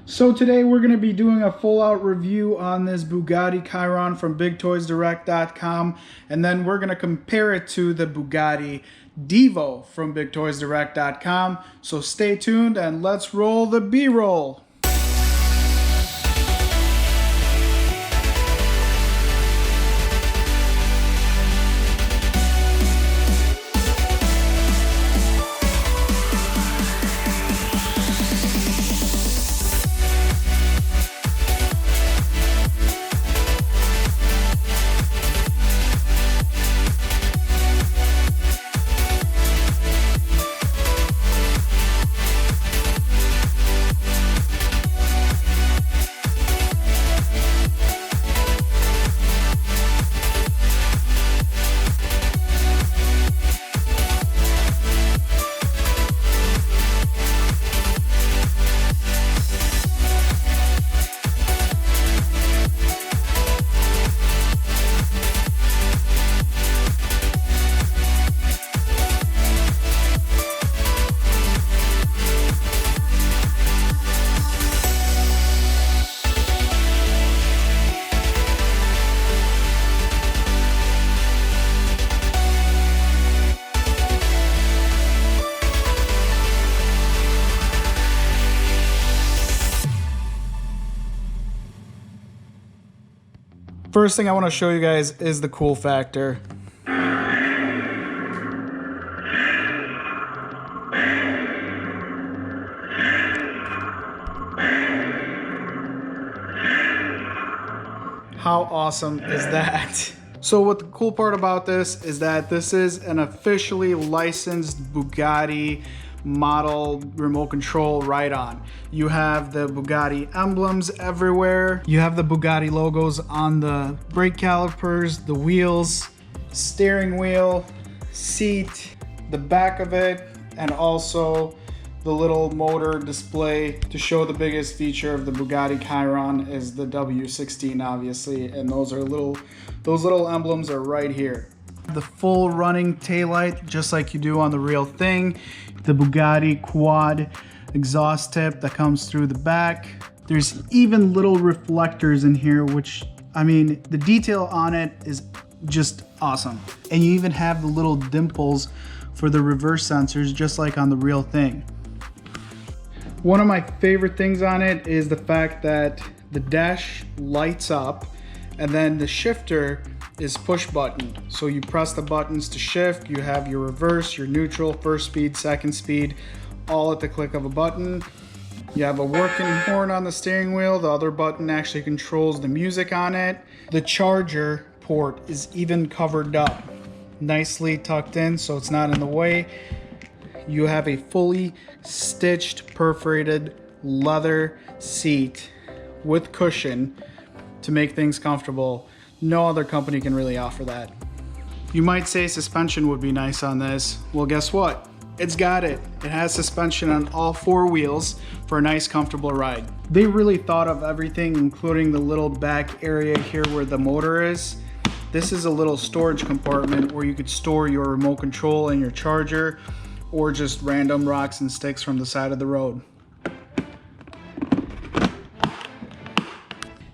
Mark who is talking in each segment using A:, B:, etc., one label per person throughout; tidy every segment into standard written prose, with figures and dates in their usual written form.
A: So today we're going to be doing a full out review on this Bugatti Chiron from BigToysDirect.com, and then we're going to compare it to the Bugatti Divo from BigToysDirect.com. So stay tuned and let's roll the B-roll. First thing I want to show you guys is the cool factor. How awesome is that? So what the cool part about this is that this is an officially licensed Bugatti model remote control ride-on. You have the Bugatti emblems everywhere. You have the Bugatti logos on the brake calipers, the wheels, steering wheel, seat, the back of it, and also the little motor display to show the biggest feature of the Bugatti Chiron is the W16, obviously, and those little emblems are right here. The full running taillight, just like you do on the real thing. The Bugatti quad exhaust tip that comes through the back. There's even little reflectors in here, which, I mean, the detail on it is just awesome. And you even have the little dimples for the reverse sensors, just like on the real thing. One of my favorite things on it is the fact that the dash lights up and then the shifter is push button. So you press the buttons to shift, you have your reverse, your neutral, first speed, second speed, all at the click of a button. You have a working horn on the steering wheel. The other button actually controls the music on it. The charger port is even covered up, nicely tucked in so it's not in the way. You have a fully stitched, perforated leather seat with cushion to make things comfortable. No other company can really offer that. You might say suspension would be nice on this. Well, guess what? It's got it. It has suspension on all four wheels for a nice, comfortable ride. They really thought of everything, including the little back area here where the motor is. This is a little storage compartment where you could store your remote control and your charger, or just random rocks and sticks from the side of the road.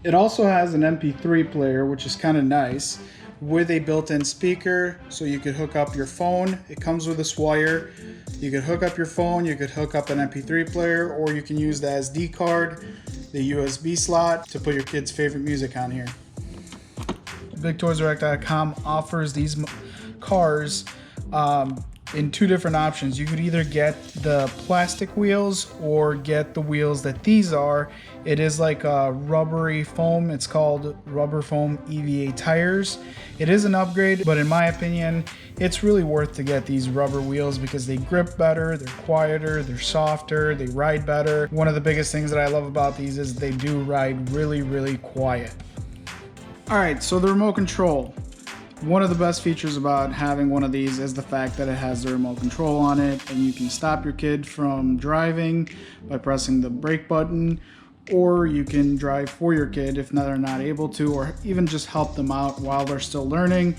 A: It also has an MP3 player, which is kind of nice, with a built-in speaker, so you could hook up your phone. It comes with this wire. You could hook up your phone, you could hook up an MP3 player, or you can use the SD card, the USB slot, to put your kids' favorite music on here. BigToysDirect.com offers these cars in two different options. You could either get the plastic wheels or get the wheels that these are. It is like a rubbery foam. It's called rubber foam EVA tires. It is an upgrade, but in my opinion, it's really worth to get these rubber wheels because they grip better, they're quieter, they're softer, they ride better. One of the biggest things that I love about these is they do ride really, really quiet. All right, so the remote control. One of the best features about having one of these is the fact that it has the remote control on it, and you can stop your kid from driving by pressing the brake button, or you can drive for your kid if they're not able to, or even just help them out while they're still learning.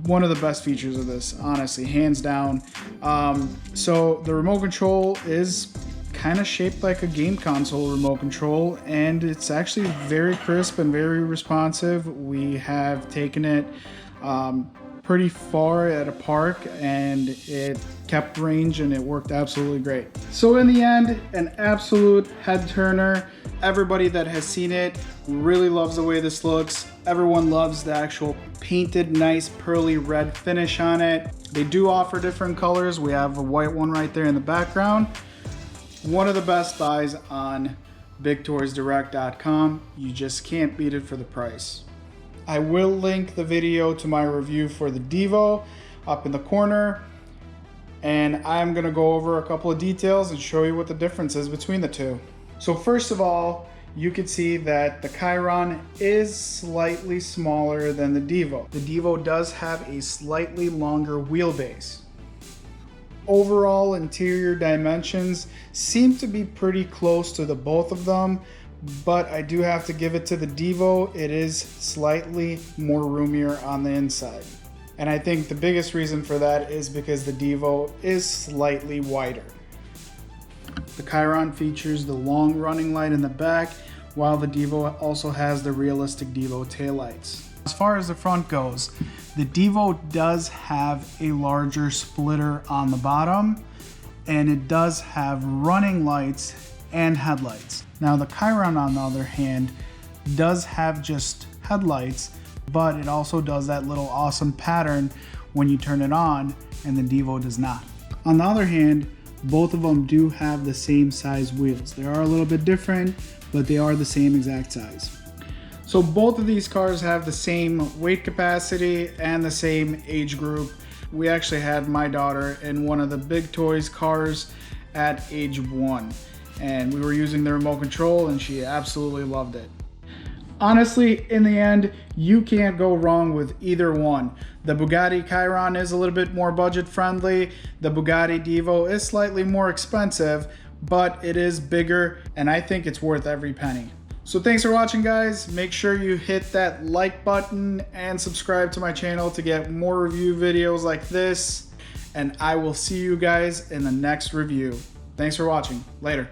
A: One of the best features of this, honestly, hands down. So the remote control is kind of shaped like a game console remote control, and it's actually very crisp and very responsive. We have taken it pretty far at a park and it kept range and it worked absolutely great. So in the end, an absolute head turner. Everybody that has seen it really loves the way this looks. Everyone loves the actual painted nice pearly red finish on it. They do offer different colors. We have a white one right there in the background. One of the best buys on bigtoysdirect.com. You just can't beat it for the price. I will link the video to my review for the Devo up in the corner, and I'm gonna go over a couple of details and show you what the difference is between the two. So first of all, you can see that the Chiron is slightly smaller than the Devo. The Devo does have a slightly longer wheelbase. Overall interior dimensions seem to be pretty close to the both of them, but I do have to give it to the Devo. It is slightly more roomier on the inside. And I think the biggest reason for that is because the Devo is slightly wider. The Chiron features the long running light in the back, while the Devo also has the realistic Devo taillights. As far as the front goes, the Devo does have a larger splitter on the bottom, and it does have running lights and headlights. Now the Chiron, on the other hand, does have just headlights, but it also does that little awesome pattern when you turn it on, and the Devo does not. On the other hand, both of them do have the same size wheels. They are a little bit different, but they are the same exact size. So both of these cars have the same weight capacity and the same age group. We actually had my daughter in one of the Big Toys cars at age 1. And we were using the remote control and she absolutely loved it. Honestly, in the end, you can't go wrong with either one. The Bugatti Chiron is a little bit more budget friendly. The Bugatti Devo is slightly more expensive, but it is bigger and I think it's worth every penny. So thanks for watching, guys. Make sure you hit that like button and subscribe to my channel to get more review videos like this. And I will see you guys in the next review. Thanks for watching. Later.